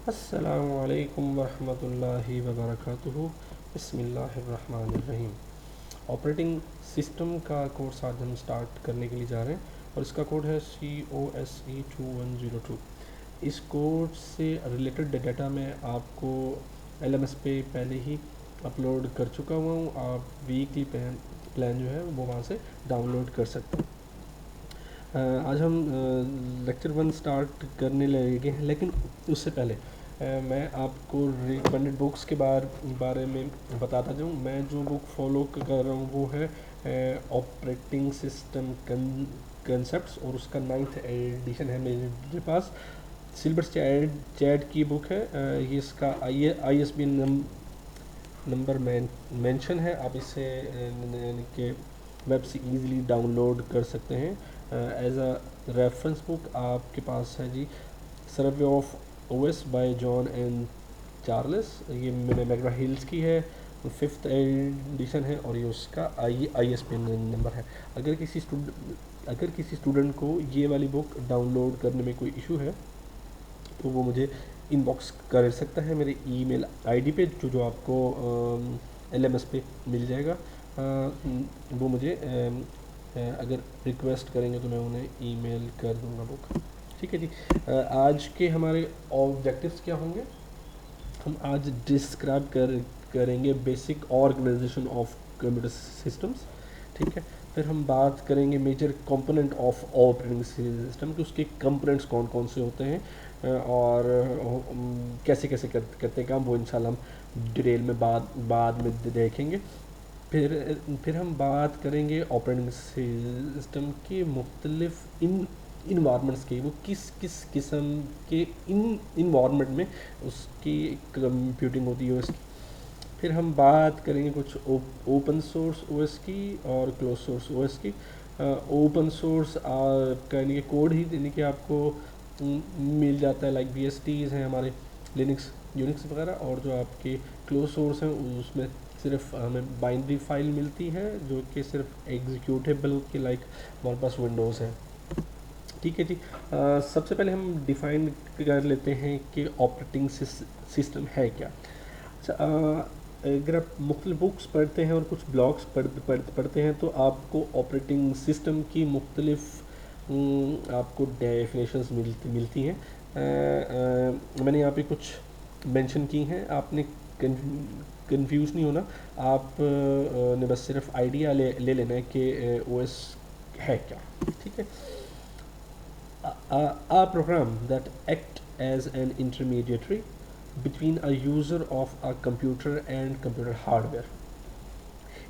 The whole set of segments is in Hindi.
अस्सलामु अलैकुम वरहमतुल्लाहि वबरकातुहू। बिस्मिल्लाहिर्रहमानिर्रहीम। ऑपरेटिंग सिस्टम का कोर्स आज हम स्टार्ट करने के लिए जा रहे हैं और इसका कोड है COSE2102। इस कोर्स से रिलेटेड डाटा मैं आपको LMS पे पहले ही अपलोड कर चुका हुआ हूँ। आप वीकली प्लान जो है वो वहाँ से डाउनलोड कर सकते हैं। आज हम लेक्चर 1 स्टार्ट करने लगे हैं, लेकिन उससे पहले मैं आपको रिकमेंडेड बुक्स के बारे में बताता जाऊँ। मैं जो बुक फॉलो कर रहा हूँ वो है ऑपरेटिंग सिस्टम कंसेप्ट्स, और उसका 9th एडिशन है मेरे पास। सिल्वर चैट की बुक है। ये इसका ISBN नंबर मेंशन है। आप इसे के वेब से इजीली डाउनलोड कर सकते हैं। एज अ रेफरेंस बुक आपके पास है जी survey of OS by John and Charles. ये मैकग्रा हिल्स की है, 5th एडिशन है, और ये उसका ISBN नंबर है। अगर किसी स्टूडेंट को ये वाली बुक डाउनलोड करने में कोई इशू है तो वो मुझे इनबॉक्स कर सकता है मेरे ईमेल आईडी पे, जो आपको LMS पे मिल जाएगा। वो मुझे अगर रिक्वेस्ट करेंगे तो मैं उन्हें ईमेल कर दूंगा बुक। ठीक है जी। आज के हमारे ऑब्जेक्टिव्स क्या होंगे? हम आज डिस्क्राइब करेंगे basic organisation of computer systems. ठीक है। फिर हम बात करेंगे major component of operating system कि उसके कंपोनेंट्स कौन कौन से होते हैं, और कैसे कैसे करते हैं काम, वो इंशाल्लाह हम डिटेल में बाद में देखेंगे। फिर हम बात करेंगे ऑपरेटिंग सिस्टम के मुख्तलिफ इन्वायरमेंट्स के, वो किस किस किस्म के इन्वायरमेंट में उसकी कंप्यूटिंग होती है उसकी। फिर हम बात करेंगे कुछ ओपन सोर्स ओएस की और क्लोज सोर्स ओएस की। ओपन सोर्स का यानी कि कोड ही यानी कि आपको मिल जाता है, लाइक BSTs हैं हमारे, लिनक्स यूनिक्स वगैरह, और जो आपके क्लोज सोर्स हैं उसमें सिर्फ हमें बाइनरी फाइल मिलती है जो कि सिर्फ एग्जीक्यूटेबल के, लाइक हमारे पास विंडोज़ है। ठीक है जी। सबसे पहले हम डिफ़ाइन कर लेते हैं कि ऑपरेटिंग सिस्टम है क्या। अच्छा, अगर आप मुख्तलिफ बुक्स पढ़ते हैं और कुछ ब्लॉग्स पढ़ते हैं तो आपको ऑपरेटिंग सिस्टम की मुख्तलिफ आपको डेफिनेशंस मिलती हैं। मैंने यहाँ पे कुछ मेंशन की हैं। आपने कंफ्यूज नहीं होना। आप ने बस सिर्फ आइडिया ले लेना है कि OS है क्या। ठीक है। A program that act as an intermediary between a user of a computer and computer hardware।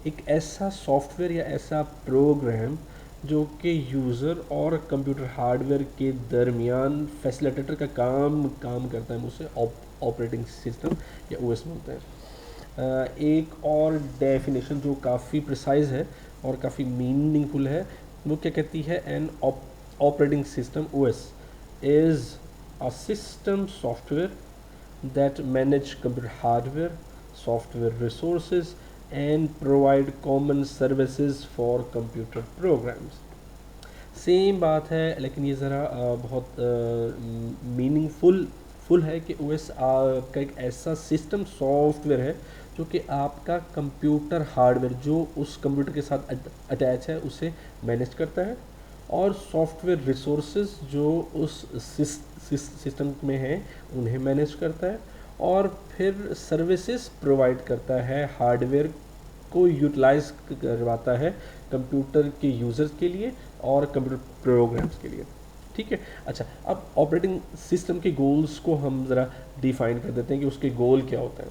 एक ऐसा सॉफ्टवेयर या ऐसा प्रोग्राम जो कि यूज़र और कंप्यूटर हार्डवेयर के दरमियान फैसिलिटेटर का काम करता है, उसे ऑपरेटिंग सिस्टम या OS बोलते हैं। एक और डेफिनेशन जो काफ़ी प्रिसाइज है और काफ़ी मीनिंगफुल है, वो क्या कहती है? An operating system OS is a system software that manage computer hardware, software resources and provide common services for computer programs। Same बात है, लेकिन ये ज़रा बहुत मीनिंगफुल है कि OS का एक ऐसा सिस्टम सॉफ्टवेयर है जो कि आपका कंप्यूटर हार्डवेयर जो उस कंप्यूटर के साथ अटैच है उसे मैनेज करता है, और सॉफ्टवेयर रिसोर्सेज जो उस सिस्टम में हैं उन्हें मैनेज करता है, और फिर सर्विसेज प्रोवाइड करता है, हार्डवेयर को यूटिलाइज करवाता है कंप्यूटर के यूज़र्स के लिए और कंप्यूटर प्रोग्राम्स के लिए। ठीक है। अच्छा, अब ऑपरेटिंग सिस्टम के गोल्स को हम ज़रा डिफाइन कर देते हैं कि उसके गोल क्या होता है।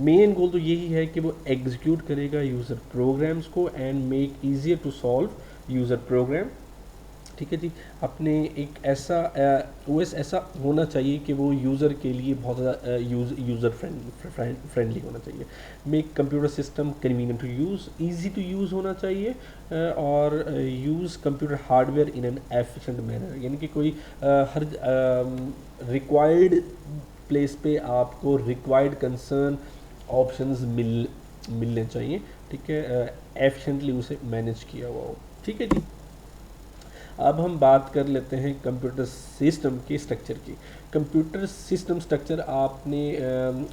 मेन गोल तो यही है कि वो एग्जीक्यूट करेगा यूज़र प्रोग्राम्स को and make easier to solve user program. ठीक है जी। अपने एक ऐसा OS ऐसा होना चाहिए कि वो यूज़र के लिए बहुत ज़्यादा यूज़र फ्रेंडली होना चाहिए। Make computer system convenient to use, easy to use होना चाहिए, और use computer hardware in an efficient manner, यानी कि कोई हर रिक्वायर्ड प्लेस पे आपको रिक्वायर्ड कंसर्न ऑप्शंस मिलने चाहिए। ठीक है। एफिशिएंटली उसे मैनेज किया हुआ हो। ठीक है जी। अब हम बात कर लेते हैं कंप्यूटर सिस्टम के स्ट्रक्चर की। कंप्यूटर सिस्टम स्ट्रक्चर आपने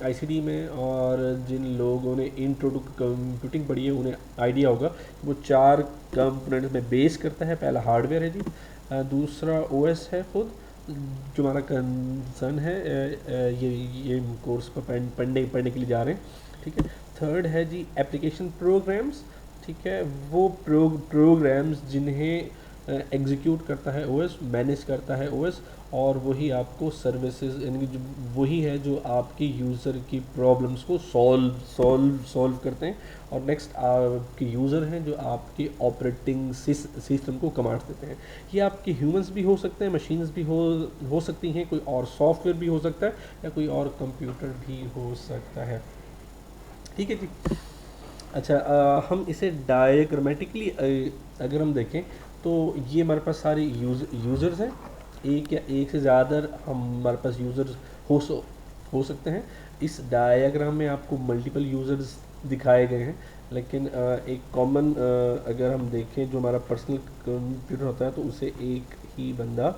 आईसीडी में और जिन लोगों ने इंट्रो टू कंप्यूटिंग पढ़ी है उन्हें आइडिया होगा। वो 4 कंपोनेंट में बेस करता है। पहला हार्डवेयर है जी, दूसरा ओएस है खुद जो हमारा कंसर्न है, ये कोर्स पर पढ़ने के लिए जा रहे हैं, ठीक है। थर्ड है जी एप्लीकेशन प्रोग्राम्स, ठीक है, वो प्रोग्राम्स जिन्हें एग्जीक्यूट करता है ओएस, मैनेज करता है ओएस, और वही आपको सर्विसेज यानी कि वही है जो आपकी यूज़र की प्रॉब्लम्स को सॉल्व करते हैं। और नेक्स्ट आपके यूज़र हैं जो आपके ऑपरेटिंग सिस्टम को कमांड देते हैं। ये आपके ह्यूमंस भी हो सकते हैं, मशीन्स भी हो सकती हैं, कोई और सॉफ्टवेयर भी हो सकता है, या कोई और कंप्यूटर भी हो सकता है, ठीक है जी। अच्छा, हम इसे डायग्रामेटिकली अगर हम देखें तो ये हमारे पास सारे यूज़र्स हैं। एक या एक से ज़्यादा हमारे पास यूज़र्स हो सकते हैं। इस डायग्राम में आपको मल्टीपल यूज़र्स दिखाए गए हैं, लेकिन एक कॉमन अगर हम देखें जो हमारा पर्सनल कंप्यूटर होता है तो उसे एक ही बंदा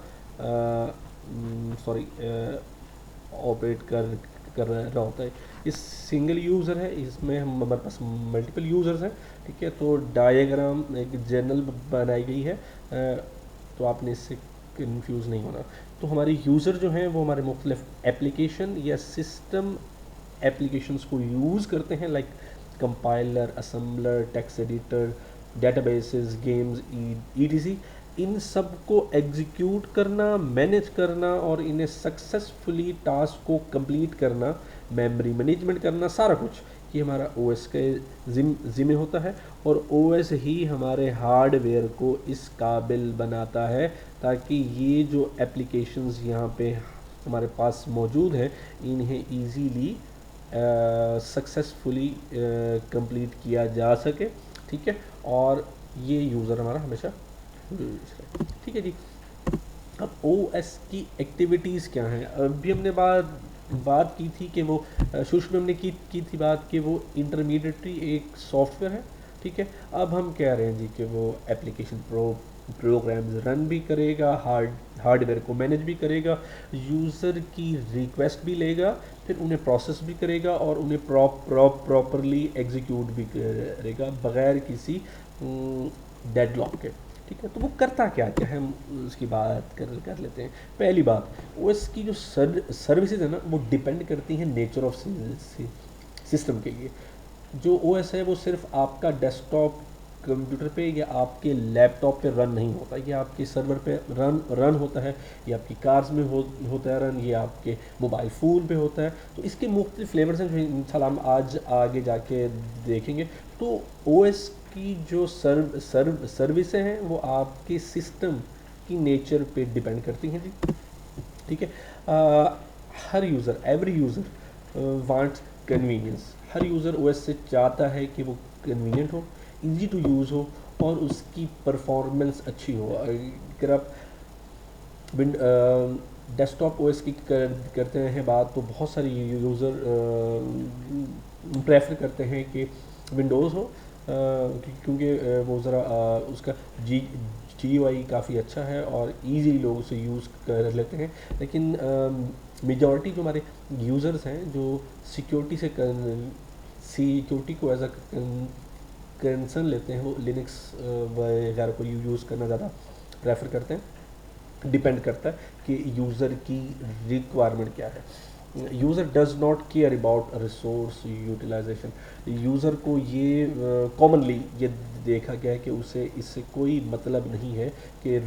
ऑपरेट कर रहा होता है। इस सिंगल यूज़र है, इसमें हम हमारे पास मल्टीपल यूज़र्स हैं, ठीक है। तो डायग्राम एक जनरल बनाई गई है, तो आपने इससे कंफ्यूज नहीं होना। तो हमारे यूज़र जो हैं वो हमारे मुख्तलिफ एप्लीकेशन या सिस्टम एप्लीकेशंस को यूज़ करते हैं, like compiler, assembler, text editor, databases, games, etc. इन सब को एग्जीक्यूट करना, मैनेज करना और इन्हें सक्सेसफुली टास्क को कंप्लीट करना, मेमोरी मैनेजमेंट करना, सारा कुछ ये हमारा ओएस के जिम्मे होता है। और ओएस ही हमारे हार्डवेयर को इस काबिल बनाता है ताकि ये जो एप्लीकेशंस यहाँ पे हमारे पास मौजूद हैं इन्हें ईजीली सक्सेसफुली कंप्लीट किया जा सके, ठीक है। और ये यूज़र हमारा हमेशा, ठीक है जी। अब ओएस की एक्टिविटीज़ क्या हैं? अभी हमने बात की थी कि वो शुरू में हमने की थी बात कि वो इंटरमीडिएटरी एक सॉफ्टवेयर है, ठीक है। अब हम कह रहे हैं जी कि वो एप्लीकेशन प्रोग्राम्स रन भी करेगा, हार्डवेयर को मैनेज भी करेगा, यूज़र की रिक्वेस्ट भी लेगा, फिर उन्हें प्रोसेस भी करेगा और उन्हें प्रॉपरली एग्जीक्यूट भी करेगा बग़ैर किसी डेडलॉक के, ठीक है। तो वो करता क्या क्या है हम उसकी बात कर लेते हैं। पहली बात, ओएस की जो सर्विसेज है ना वो डिपेंड करती हैं नेचर ऑफ सिस्टम के लिए। जो ओएस है वो सिर्फ आपका डेस्कटॉप कंप्यूटर पे या आपके लैपटॉप पे रन नहीं होता, ये आपके सर्वर पे रन होता है, ये आपकी कार्स में होता है रन, ये आपके मोबाइल फ़ोन पे होता है। तो इसके मुख्तलिफ फ्लेवर्स हैं जो इंशाल्लाह हम आज आगे जाके देखेंगे। तो ओएस की जो सर्विसें हैं वो आपके सिस्टम की नेचर पे डिपेंड करती हैं जी, ठीक है। हर user, every user wants convenience. हर यूज़र ओएस से चाहता है कि वो कन्वीनियंट हो, इजी टू यूज़ हो और उसकी परफॉर्मेंस अच्छी हो। अगर आप डेस्कटॉप ओएस की करते हैं बात तो बहुत सारी यूज़र प्रेफर करते हैं कि विंडोज़ हो, क्योंकि वो ज़रा उसका GUI काफ़ी अच्छा है और इजीली लोग उसे यूज़ कर लेते हैं। लेकिन मेजॉरिटी जो हमारे यूज़र्स हैं जो सिक्योरिटी को एज अ कंसर्न लेते हैं वो लिनक्स वगैरह को यूज़ करना ज़्यादा प्रेफर करते हैं। डिपेंड करता है कि यूज़र की रिक्वायरमेंट क्या है। User does not care about resource utilisation. User को ये कॉमनली ये देखा गया है कि उसे इससे कोई मतलब नहीं है कि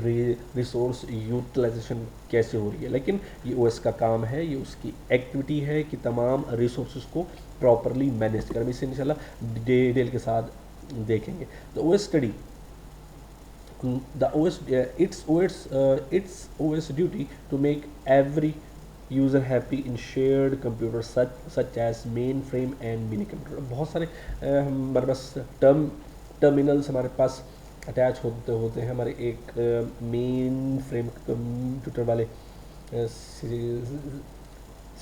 रिसोर्स यूटिलाइजेशन कैसे हो रही है, लेकिन ये ओएस का काम है, ये उसकी एक्टिविटी है कि तमाम रिसोर्स को प्रॉपरली मैनेज करें। इसे इंशाल्लाह डिटेल के साथ देखेंगे। The OS study its OS duty to make every user happी in shared computer such as mainframe and mini computer। बहुत सारे हमारे पास टर्मिनल्स हमारे पास अटैच होते हैं हमारे एक मेन फ्रेम कंप्यूटर वाले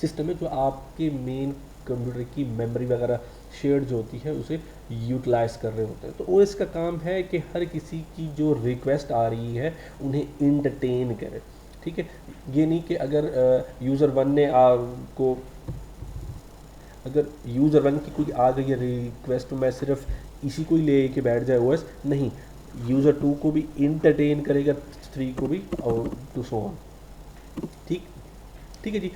सिस्टम में, जो आपके मेन कंप्यूटर की मेमोरी वगैरह शेयर्ड जो होती है उसे यूटिलाइज कर रहे होते हैं। तो ओएस का काम है कि हर किसी की जो रिक्वेस्ट आ रही है उन्हें इंटरटेन करे, ठीक है। ये नहीं कि अगर यूज़र वन ने आपको, अगर यूज़र वन की कोई आ गई है रिक्वेस्ट तो मैं सिर्फ इसी को ही ले के बैठ जाए ओएस, नहीं, यूज़र टू को भी इंटरटेन करेगा, थ्री को भी, और टू सो ऑन, ठीक ठीक है जी।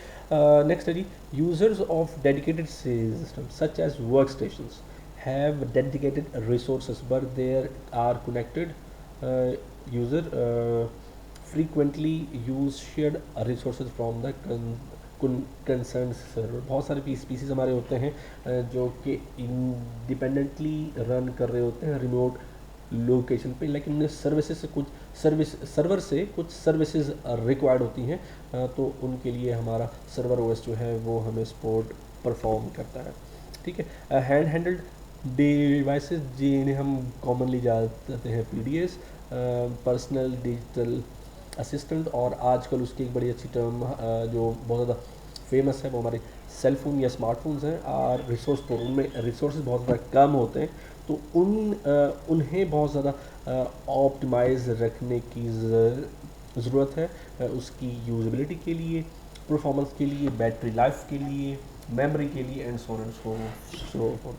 नेक्स्ट है जी, users of dedicated system such as work stations have dedicated resources but there are connected user frequently use shared resources from the concern server. बहुत सारे पीसीज हमारे होते हैं जो कि इंडिपेंडेंटली रन कर रहे होते हैं रिमोट लोकेशन पे, लेकिन उन्हें सर्विसेज से कुछ सर्वर से कुछ सर्विसेज रिक्वायर्ड होती हैं, तो उनके लिए हमारा सर्वर ओएस जो है वो हमें सपोर्ट परफॉर्म करता है, ठीक है। हैंड हैंडल्ड डिवाइसेस जिन्हें हम कॉमनली जानते हैं पीडीएस, पर्सनल डिजिटल असिस्टेंट, और आजकल उसकी एक बड़ी अच्छी टर्म जो बहुत ज़्यादा फेमस है वो हमारे सेल फोन या स्मार्टफोन्स हैं, और रिसोर्स पर उनमें रिसोर्स बहुत ज़्यादा कम होते हैं, तो उन्हें बहुत ज़्यादा ऑप्टिमाइज रखने की ज़रूरत है उसकी यूजेबिलिटी के लिए, परफॉर्मेंस के लिए, बैटरी लाइफ के लिए, मेमोरी के लिए, and so and so for,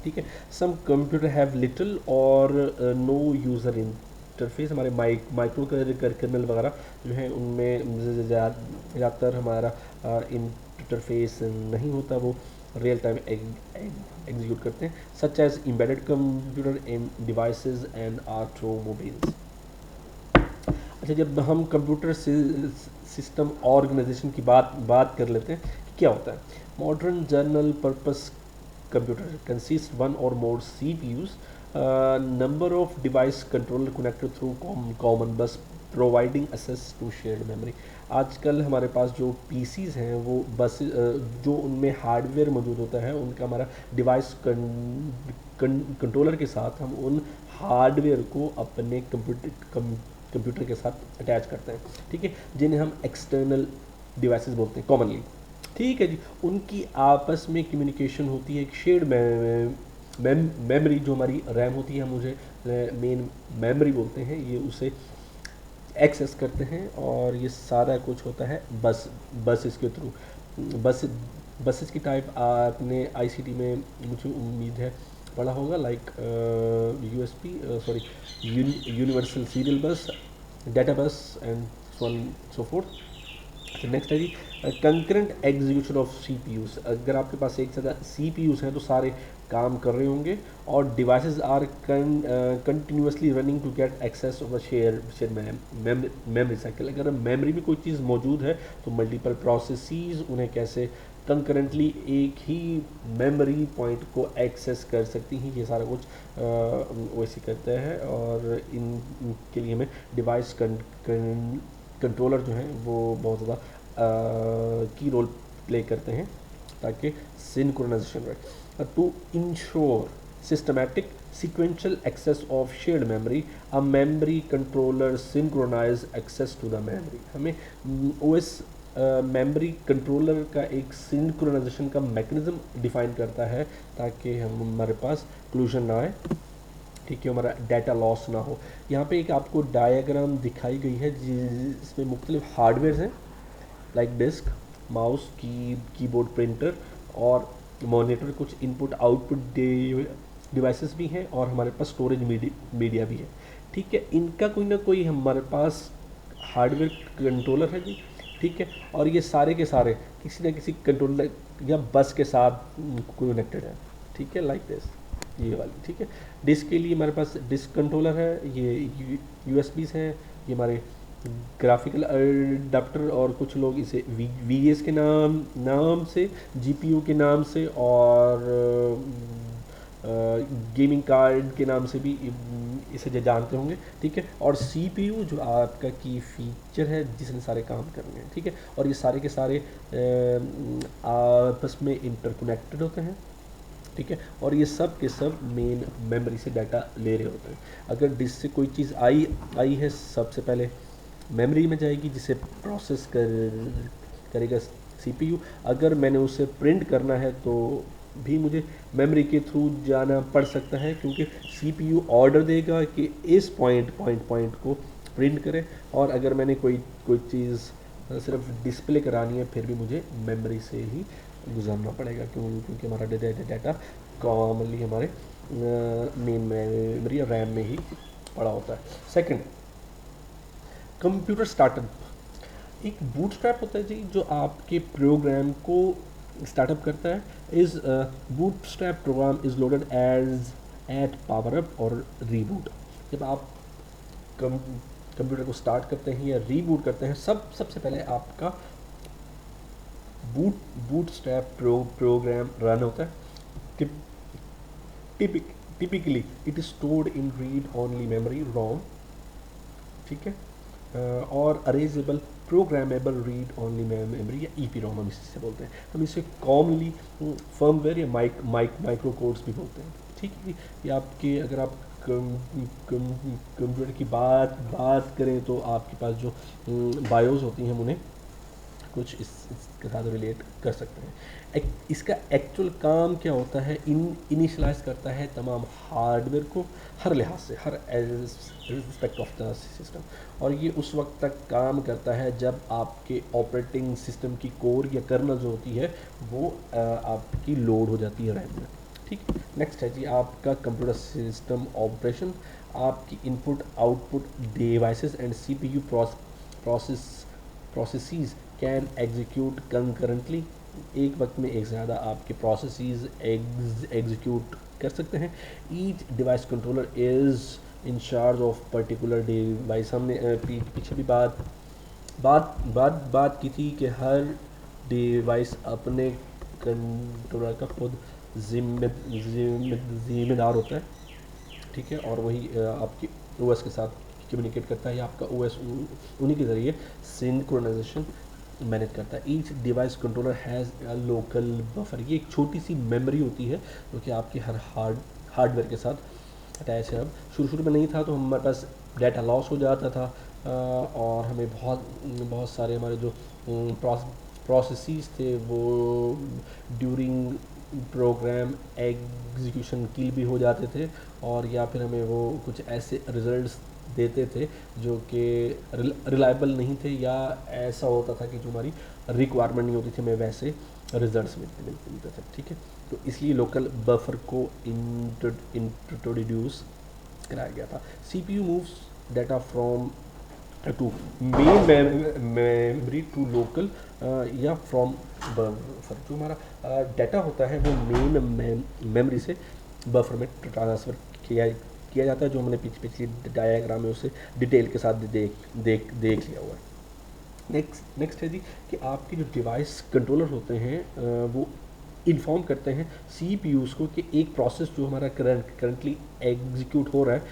ठीक है। सम कंप्यूटर हैव लिटिल और नो यूज़र इंटरफेस। हमारे माइक्रो कर्नल वगैरह जो है उनमें ज़्यादातर हमारा इंटरफेस नहीं होता, वो रियल टाइम एग्जीक्यूट करते हैं, such as embedded computer in devices and automobiles. अच्छा, जब हम कंप्यूटर सिस्टम ऑर्गेनाइजेशन की बात कर लेते हैं, क्या होता है? Modern general purpose computer consist one और मोर CPUs, number of device controller connected through common bus providing access to shared memory। आजकल हमारे पास जो PCs हैं वो बस जो उनमें हार्डवेयर मौजूद होता है उनका हमारा डिवाइस कंट्रोलर के साथ हम उन हार्डवेयर को अपने कंप्यूटर के साथ अटैच करते हैं, ठीक है, जिन्हें हम एक्सटर्नल डिवाइसेस बोलते हैं कॉमनली, ठीक है जी। उनकी आपस में कम्युनिकेशन होती है, एक शेयर्ड मेमोरी जो हमारी रैम होती है, हम उसे मेन मेमोरी बोलते हैं, ये उसे एक्सेस करते हैं, और ये सारा कुछ होता है बसेस के थ्रू। बसेस की टाइप आपने आईसीटी में मुझे उम्मीद है पढ़ा होगा, लाइक यूनिवर्सल सीरियल बस, डाटा बस, and so on so fourth. Next है जी, कंकरेंट एग्जीक्यूशन ऑफ CPUs। अगर आपके पास एक साथ CPUs हैं तो सारे काम कर रहे होंगे, और devices are continuously running to get access of share memory cycle. अगर मेमोरी में कोई चीज़ मौजूद है तो मल्टीपल प्रोसेसेस उन्हें कैसे कंकरेंटली एक ही मेमोरी पॉइंट को एक्सेस कर सकती हैं, ये सारा कुछ वैसे करते हैं, और इनके लिए हमें डिवाइस कंट्रोलर जो हैं वो बहुत ज़्यादा की रोल प्ले करते हैं ताकि सिंक्रोनाइजेशन रहे। To ensure systematic sequential access of shared memory, a memory controller synchronize access to the memory। हमें OS मेमोरी कंट्रोलर का एक सिंक्रोनाइजेशन का मैकेनिज्म डिफाइन करता है ताकि हमारे पास क्लूजन ना आए, ठीक है, हमारा डाटा लॉस ना हो। यहाँ पे एक आपको डायग्राम दिखाई गई है जिसमें मुख्तलिफ हार्डवेयर हैं, like disk, mouse, keyboard, printer और मॉनिटर, कुछ इनपुट आउटपुट डिवाइसेस भी हैं, और हमारे पास स्टोरेज मीडिया भी है, ठीक है। इनका कोई ना कोई हमारे पास हार्डवेयर कंट्रोलर है जी, ठीक है, और ये सारे के सारे किसी न किसी कंट्रोलर या बस के साथ कनेक्टेड है, ठीक है, लाइक दिस, ये वाली, ठीक है। डिस्क के लिए हमारे पास डिस्क कंट्रोलर है, ये USBs हैं, ये हमारे ग्राफिकल अडाप्टर, और कुछ लोग इसे VGAs के नाम से, GPU के नाम से, और गेमिंग कार्ड के नाम से भी इसे जानते होंगे, ठीक है। और CPU जो आपका की फीचर है जिसने सारे काम करने हैं, ठीक है, और ये सारे के सारे आपस में इंटरकनेक्टेड होते हैं, ठीक है, और ये सब के सब मेन मेमोरी से डाटा ले रहे होते हैं। अगर डिस्क से कोई चीज़ आई है, सबसे पहले मेमोरी में जाएगी जिसे प्रोसेस करेगा CPU। अगर मैंने उसे प्रिंट करना है तो भी मुझे मेमोरी के थ्रू जाना पड़ सकता है, क्योंकि सीपीयू ऑर्डर देगा कि इस पॉइंट को प्रिंट करें, और अगर मैंने कोई कोई चीज़ सिर्फ डिस्प्ले करानी है फिर भी मुझे मेमोरी से ही गुजरना पड़ेगा, क्योंकि हमारा डाटा कॉमनली हमारे मेन मेमोरी या रैम में ही पड़ा होता है। Second, computer startup. एक बूटस्ट्रैप होता है जी जो आपके प्रोग्राम को स्टार्टअप करता है। Is bootstrap program is loaded as at power up और रीबूट। जब आप कंप्यूटर को स्टार्ट करते हैं या रीबूट करते हैं, सबसे पहले आपका बूटस्ट्रैप प्रोग्राम रन होता है। Typically it is stored in read only memory रोम, ठीक है, और अरेजेबल प्रोग्रामेबल रीड ओनली मेमोरी या ईपी रोम हम इससे बोलते हैं। हम इसे कॉमनली फर्मवेयर या माइक्रो कोड्स भी बोलते हैं, ठीक है। ये आपके, अगर आप कंप्यूटर की बात करें तो आपके पास जो बायोस होती हैं हम उन्हें कुछ इसके साथ रिलेट कर सकते हैं। इसका एक्चुअल काम क्या होता है, इनिशलाइज करता है तमाम हार्डवेयर को हर लिहाज से, हर एस्पेक्ट ऑफ द सिस्टम, और ये उस वक्त तक काम करता है जब आपके ऑपरेटिंग सिस्टम की कोर या कर्नल जो होती है वो आपकी लोड हो जाती है रैम में, ठीक है। नेक्स्ट है जी आपका कंप्यूटर सिस्टम ऑपरेशन। आपकी input output devices and CPU processes can execute concurrently. एक वक्त में एक से ज़्यादा आपके प्रोसेसेस एग्जीक्यूट कर सकते हैं। Each device controller is in charge of particular device. हमने पीछे भी बात की थी कि हर डिवाइस अपने कंट्रोलर का खुद जिम्मेदार होता है, ठीक है, और वही आपकी ओएस के साथ कम्युनिकेट करता है, या आपका ओएस उन्हीं के ज़रिए सिंक्रोनाइजेशन मैनेज करता है। Each device controller has a local buffer. ये एक छोटी सी मेमोरी होती है जो कि आपके हर हार्डवेयर के साथ अटैच है। अब शुरू में नहीं था तो हमारे पास डाटा लॉस हो जाता था, और हमें बहुत सारे हमारे जो प्रोसेसेस थे वो ड्यूरिंग प्रोग्राम एग्जीक्यूशन किल भी हो जाते थे, और या फिर हमें वो कुछ ऐसे रिजल्ट्स देते थे जो कि रिलायबल नहीं थे, या ऐसा होता था कि जो हमारी रिक्वायरमेंट नहीं होती थी हमें वैसे रिजल्ट्स मिलते थे, ठीक है। तो इसलिए लोकल बफर को इंट्रोड्यूस कराया गया था। CPU moves data from to main memory to local या फ्रॉम बफर। जो हमारा डाटा होता है वो मेन मेमोरी से बफर में ट्रांसफ़र किया जाता है, जो हमने पिछली डायग्राम में उसे डिटेल के साथ देख लिया हुआ है। नेक्स्ट है जी कि आपके जो डिवाइस कंट्रोलर होते हैं वो इन्फॉर्म करते हैं सीपीयूज़ को कि एक प्रोसेस जो हमारा करंटली एग्जीक्यूट हो रहा है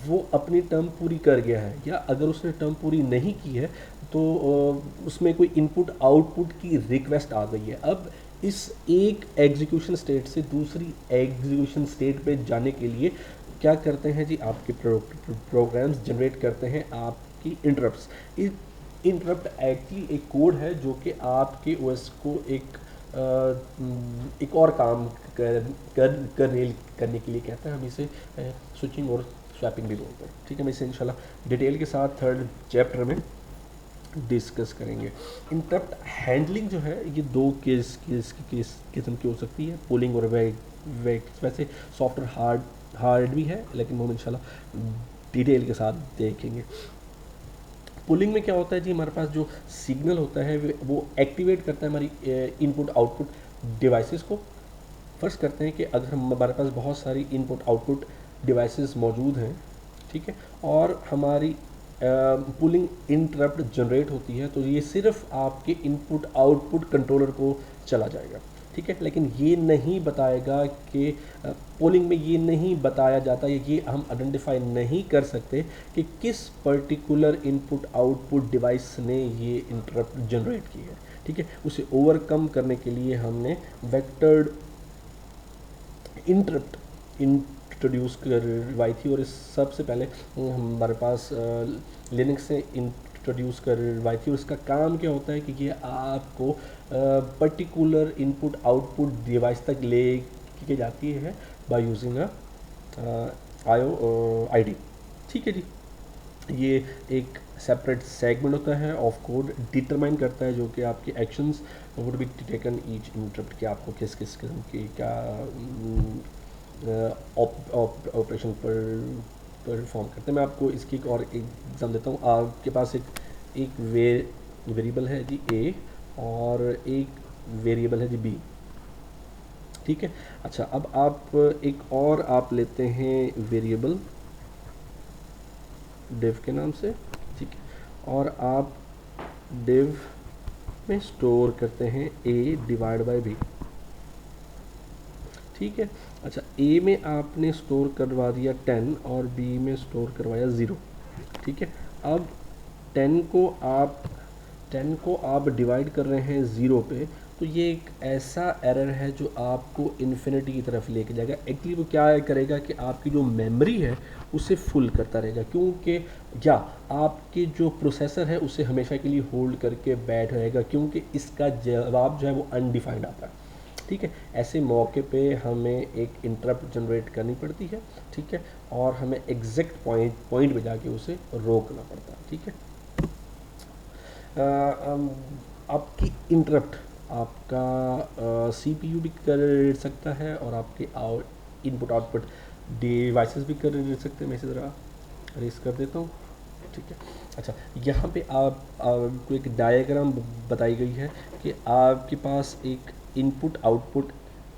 वो अपनी टर्म पूरी कर गया है, या अगर उसने टर्म पूरी नहीं की है तो उसमें कोई इनपुट आउटपुट की रिक्वेस्ट आ गई है। अब इस एक एग्जीक्यूशन स्टेट से दूसरी एग्जीक्यूशन स्टेट पे जाने के लिए क्या करते हैं जी, आपके प्रोग्राम्स जनरेट करते हैं आपकी इंटरप्ट्स। इंटरप्ट एक्चुअली एक कोड है जो कि आपके ओएस को एक और काम करने के लिए कहता है। हम इसे स्विचिंग और स्वैपिंग भी बोलते हैं, ठीक है। हम इसे इंशाल्लाह डिटेल के साथ थर्ड चैप्टर में डिस्कस करेंगे। इंटरप्ट हैंडलिंग जो है ये दो किस्म की हो सकती है, पुलिंग और वैसे सॉफ्टवेयर हार्ड भी है, लेकिन हम इंशाल्लाह डिटेल के साथ देखेंगे। पुलिंग में क्या होता है जी, हमारे पास जो सिग्नल होता है वो एक्टिवेट करता है हमारी इनपुट आउटपुट डिवाइसेस को। फर्स्ट करते हैं कि अगर हमारे पास बहुत सारी इनपुट आउटपुट डिवाइसेस मौजूद हैं, ठीक है, और हमारी पुलिंग इंटरप्ट जनरेट होती है, तो ये सिर्फ आपके इनपुट आउटपुट कंट्रोलर को चला जाएगा, ठीक है। लेकिन ये नहीं बताएगा कि पोलिंग में ये नहीं बताया जाता, ये हम आइडेंटिफाई नहीं कर सकते कि किस पर्टिकुलर इनपुट आउटपुट डिवाइस ने ये इंटरप्ट जनरेट की है, ठीक है। उसे ओवरकम करने के लिए हमने वेक्टर्ड इंटरप्ट इंट्रोड्यूस करवाई थी, और इस सबसे पहले हमारे पास लिनक्स से इंट्रोड्यूस करवाई थी। उसका काम क्या होता है कि ये आपको पर्टिकुलर इनपुट आउटपुट डिवाइस तक ले के जाती है by using a IO ID। ठीक है जी, ये एक सेपरेट सेगमेंट होता है ऑफ कोड, डिटरमाइन करता है जो कि आपके actions would be taken each interrupt के आपको किस किस किस्म की क्या ऑपरेशन पर परफॉर्म करते हैं। मैं आपको इसकी एक और एग्जाम देता हूँ। आपके पास एक वेरिएबल है जी A और एक वेरिएबल है जी B। ठीक है, अच्छा अब आप एक और आप लेते हैं वेरिएबल div के नाम से, ठीक है, और आप div में स्टोर करते हैं A डिवाइड बाय B। ठीक है, अच्छा A में आपने स्टोर करवा दिया 10 और B में स्टोर करवाया 0। ठीक है, अब 10 को आप डिवाइड कर रहे हैं 0 पे, तो ये एक ऐसा एरर है जो आपको इन्फिनिटी की तरफ लेके जाएगा। एक्चुअली वो क्या करेगा कि आपकी जो मेमोरी है उसे फुल करता रहेगा, क्योंकि या आपके जो प्रोसेसर है उसे हमेशा के लिए होल्ड करके बैठ रहेगा, क्योंकि इसका जवाब जो है वो अनडिफाइंड आता है। ठीक है, ऐसे मौके पे हमें एक इंटरप्ट जनरेट करनी पड़ती है। ठीक है, और हमें एग्जैक्ट पॉइंट पे जाके उसे रोकना पड़ता है। ठीक है, आपकी इंटरप्ट आपका CPU भी कर सकता है और आपके इनपुट आउटपुट डिवाइसेस भी कर सकते हैं। मैं इसी तरह रेस कर देता हूँ। ठीक है, अच्छा यहाँ पे आपको एक डायग्राम बताई गई है कि आपके पास एक इनपुट आउटपुट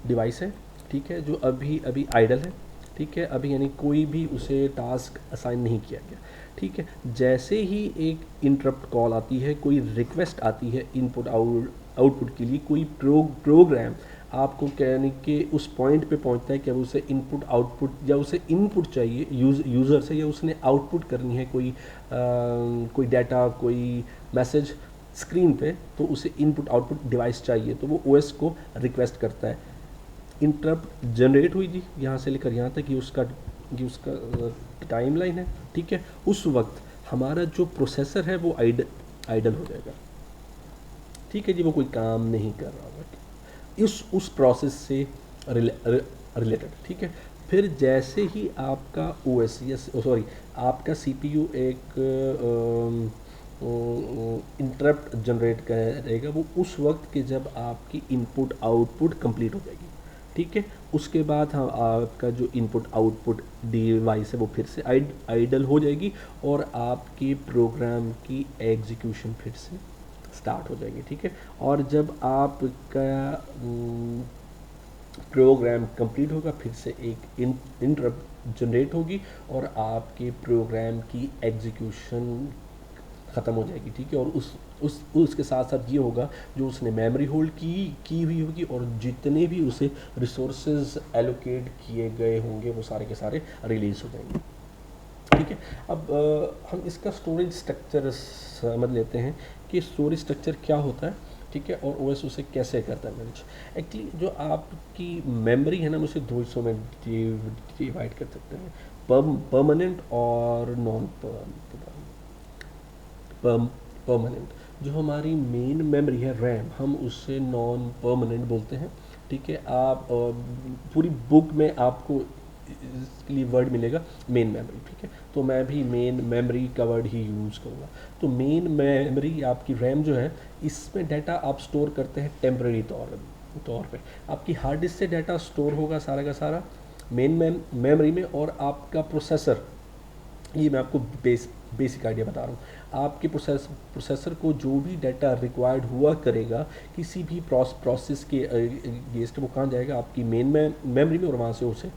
डिवाइस है। ठीक है, जो अभी अभी आइडल है। ठीक है, अभी यानी कोई भी उसे टास्क असाइन नहीं किया गया। ठीक है, जैसे ही एक इंटरप्ट कॉल आती है, कोई रिक्वेस्ट आती है इनपुट आउटपुट के लिए, कोई प्रोग्राम आपको कहने के उस पॉइंट पे पहुंचता है कि अब उसे इनपुट आउटपुट या उसे इनपुट चाहिए यूज़र से, या उसने आउटपुट करनी है कोई डाटा, कोई मैसेज स्क्रीन पे, तो उसे इनपुट आउटपुट डिवाइस चाहिए, तो वो OS को रिक्वेस्ट करता है। इंटरप्ट जनरेट हुई जी यहाँ से लेकर यहाँ तक, ये उसका टाइमलाइन है। ठीक है, उस वक्त हमारा जो प्रोसेसर है वो आइडल हो जाएगा। ठीक है जी, वो कोई काम नहीं कर रहा होगा उस प्रोसेस से रिलेटेड। ठीक है, फिर जैसे ही आपका OS आपका CPU एक इंटरप्ट जनरेट करेगा, वो उस वक्त के जब आपकी इनपुट आउटपुट कंप्लीट हो जाएगी। ठीक है, उसके बाद हम आपका जो इनपुट आउटपुट डिवाइस है वो फिर से आइडल हो जाएगी और आपके प्रोग्राम की एग्जीक्यूशन फिर से स्टार्ट हो जाएगी। ठीक है, और जब आपका प्रोग्राम कंप्लीट होगा, फिर से एक इंटरप्ट जनरेट होगी और आपके प्रोग्राम की एग्जीक्यूशन ख़त्म हो जाएगी। ठीक है, और उसके साथ साथ ये होगा जो उसने मेमोरी होल्ड की हुई होगी और जितने भी उसे रिसोर्सेज एलोकेट किए गए होंगे वो सारे के सारे रिलीज हो जाएंगे। ठीक है, अब हम इसका स्टोरेज स्ट्रक्चर समझ लेते हैं कि स्टोरेज स्ट्रक्चर क्या होता है। ठीक है, और OS उसे कैसे करता है मैनेज। एक्चुअली जो आपकी मेमोरी है ना, उसे दो हिस्सों में डिवाइड कर सकते हैं, परमानेंट और नॉन परमानेंट। जो हमारी मेन मेमोरी है रैम, हम उससे नॉन परमानेंट बोलते हैं। ठीक है, आप पूरी बुक में आपको इसके लिए वर्ड मिलेगा मेन मेमोरी। ठीक है, तो मैं भी मेन मेमोरी का वर्ड ही यूज़ करूँगा। तो मेन मेमोरी आपकी रैम जो है, इसमें डाटा आप स्टोर करते हैं टेम्परेरी तौर पे। आपकी हार्ड डिस्क से डाटा स्टोर होगा सारा का सारा मेन मेमोरी में, और आपका प्रोसेसर, ये मैं आपको बेसिक आइडिया बता रहा हूँ, आपके प्रोसेसर को जो भी डाटा रिक्वायर्ड हुआ करेगा किसी भी प्रोसेस के अगेंस्ट, वो कहाँ जाएगा, आपकी मेन मेमोरी में, और वहाँ से उसे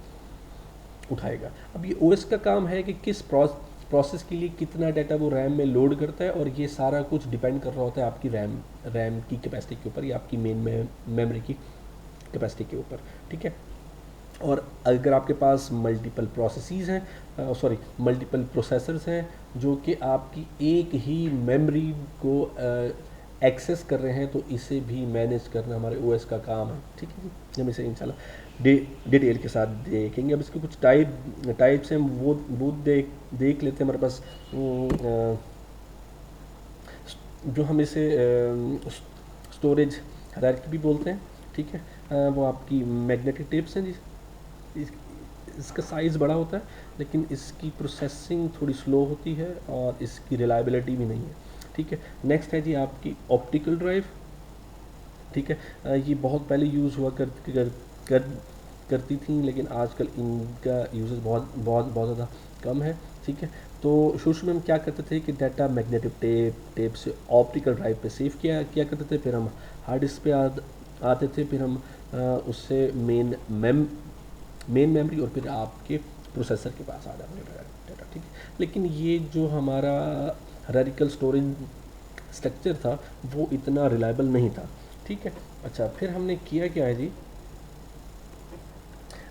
उठाएगा। अब ये OS का काम है कि किस प्रोसेस के लिए कितना डाटा वो रैम में लोड करता है, और ये सारा कुछ डिपेंड कर रहा होता है आपकी रैम की कैपेसिटी के ऊपर या आपकी मेन मेमोरी की कैपेसिटी के ऊपर। ठीक है, और अगर आपके पास मल्टीपल प्रोसेसेस हैं, मल्टीपल प्रोसेसर्स हैं जो कि आपकी एक ही मेमोरी को एक्सेस कर रहे हैं, तो इसे भी मैनेज करना हमारे OS का काम है। ठीक है जी, हम इसे इंशाल्लाह डिटेल के साथ देखेंगे। अब इसके कुछ टाइप्स हैं, वो देख लेते हैं। हमारे पास जो हम इसे स्टोरेज हायरार्की भी बोलते हैं, ठीक है। वो आपकी मैग्नेटिक टेप्स हैं जी। इस, इसका साइज़ बड़ा होता है, लेकिन इसकी प्रोसेसिंग थोड़ी स्लो होती है और इसकी रिलायबिलिटी भी नहीं है, ठीक है। नेक्स्ट है जी आपकी ऑप्टिकल ड्राइव, ठीक है। ये बहुत पहले यूज़ हुआ कर करती थी, लेकिन आजकल इनका यूजेस बहुत बहुत बहुत ज़्यादा कम है, ठीक है। तो शुरू में हम क्या करते थे कि डाटा मैग्नेटिक टेप से ऑप्टिकल ड्राइव पे सेव किया किया करते थे, फिर हम हार्ड डिस्क पे आते थे, फिर हम उससे मेन मेमोरी और फिर आपके प्रोसेसर के पास आ जाता है डाटा, ठीक है। लेकिन ये जो हमारा हायरार्किकल स्टोरेज स्ट्रक्चर था वो इतना रिलायबल नहीं था, ठीक है। अच्छा, फिर हमने किया क्या है जी,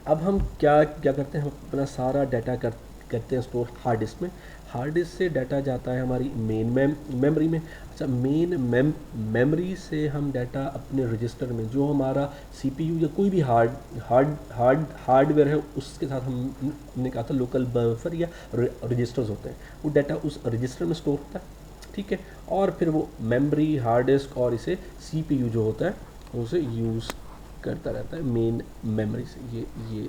अब हम क्या क्या करते हैं, हम अपना सारा डाटा करते हैं स्टोर हार्ड डिस्क में। हार्ड डिस्क से डाटा जाता है हमारी मेन मेमोरी में। अच्छा, मेमोरी से हम डाटा अपने रजिस्टर में, जो हमारा सीपीयू या कोई भी हार्डवेयर है उसके साथ हमने कहा था लोकल बफर या रजिस्टर्स होते हैं, वो डाटा उस रजिस्टर में स्टोर होता है, ठीक है। और फिर वो मेमोरी, हार्ड डिस्क और इसे सीपीयू जो होता है उसे यूज़ करता रहता है मेन मेमोरी से। ये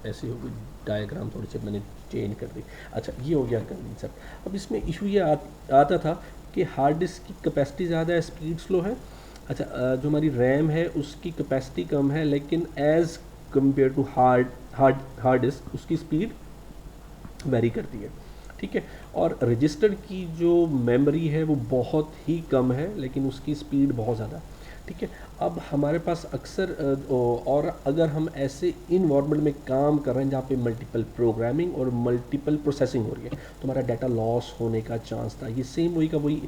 ऐसी हो गई डायग्राम, थोड़ी सी मैंने चेंज कर दी। अच्छा, ये हो गया कंसेप्ट। अब इसमें इशू ये आता था कि हार्ड डिस्क की कैपेसिटी ज़्यादा है, स्पीड स्लो है। अच्छा, जो हमारी रैम है उसकी कैपेसिटी कम है, लेकिन as compare to hard disk उसकी स्पीड वेरी करती है, ठीक है। और रजिस्टर की जो मेमोरी है वो बहुत ही कम है, लेकिन उसकी स्पीड बहुत ज़्यादा है, ठीक है। अब हमारे पास अक्सर और अगर हम ऐसे इन्वायरमेंट में काम कर रहे हैं जहाँ पे मल्टीपल प्रोग्रामिंग और मल्टीपल प्रोसेसिंग हो रही है, तो हमारा डाटा लॉस होने का चांस था। ये सेम वही का वही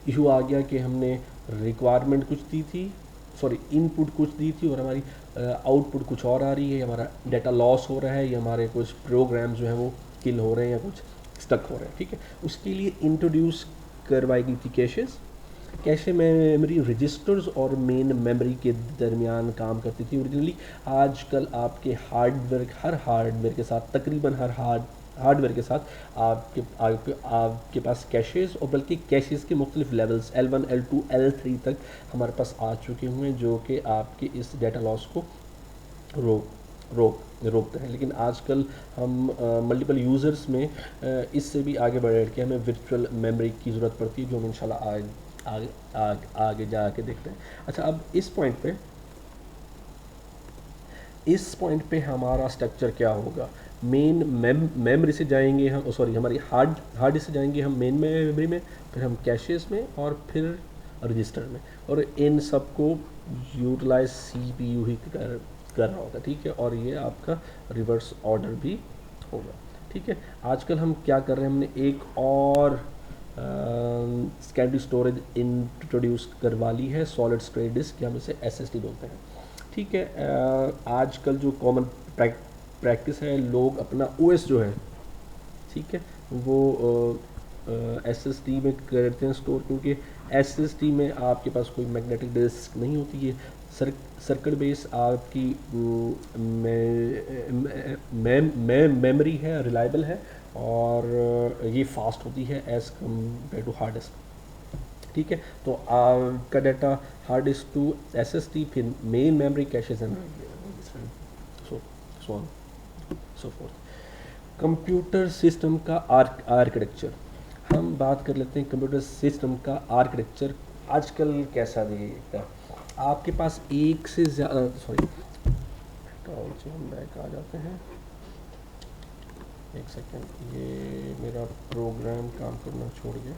इशू आ गया कि हमने रिक्वायरमेंट कुछ दी थी, सॉरी इनपुट कुछ दी थी और हमारी आउटपुट कुछ और आ रही है, हमारा डाटा लॉस हो रहा है या हमारे कुछ प्रोग्राम जो हैं वो किल हो रहे हैं या कुछ स्टक हो रहे हैं, ठीक है। उसके लिए इंट्रोड्यूस करवाई गई थी कैशेस। कैशे मेमोरी रजिस्टर्स और मेन मेमोरी के दरमियान काम करती थी ओरिजिनली। आजकल आपके हर हार्डवेयर के साथ, तकरीबन हर हार्डवेयर के साथ आपके पास कैशेस, और बल्कि कैशेस के मुख्तलिफ लेवल्स L1 L2 L3 तक हमारे पास आ चुके हुए हैं, जो कि आपके इस डाटा लॉस को रोकते हैं। लेकिन आजकल हम मल्टीपल यूज़र्स में इससे भी आगे बढ़ के हमें वर्चुअल मेमोरी की ज़रूरत पड़ती है, जो हम इंशाल्लाह आगे जाके देखते हैं। अच्छा, अब इस पॉइंट पे हमारा स्ट्रक्चर क्या होगा। मेन मेमोरी से जाएंगे हम, सॉरी हमारी हार्ड डिस्क से जाएंगे हम मेन मेमोरी में, फिर हम कैशेस में और फिर रजिस्टर में, और इन सब को यूटिलाइज सीपीयू ही कर रहा होगा, ठीक है। और ये आपका रिवर्स ऑर्डर भी होगा, ठीक है। आजकल हम क्या कर रहे हैं, हमने एक और सेकेंडरी स्टोरेज इंट्रोड्यूस करवा ली है, सॉलिड स्टेट डिस्क, या हम इसे एसएसडी बोलते हैं, ठीक है। आजकल जो कॉमन प्रैक्टिस है, लोग अपना ओएस जो है, ठीक है, वो एसएसडी में करते हैं स्टोर, क्योंकि एसएसडी में आपके पास कोई मैग्नेटिक डिस्क नहीं होती है, सर्किट बेस आपकी मेमोरी है, रिलायबल है, और ये फास्ट होती है as compare to hard disk, ठीक है। तो आपका data hard disk to SSD, फिर main memory, caches and so on so forth. Computer system का आर्किटेक्चर, हम बात कर लेते हैं कंप्यूटर सिस्टम का आर्किटेक्चर आजकल कैसा दिखता है। आपके पास एक से ज़्यादा, सॉरी हम बैक आ जाते हैं, एक सेकेंड, ये मेरा प्रोग्राम काम करना छोड़ गया।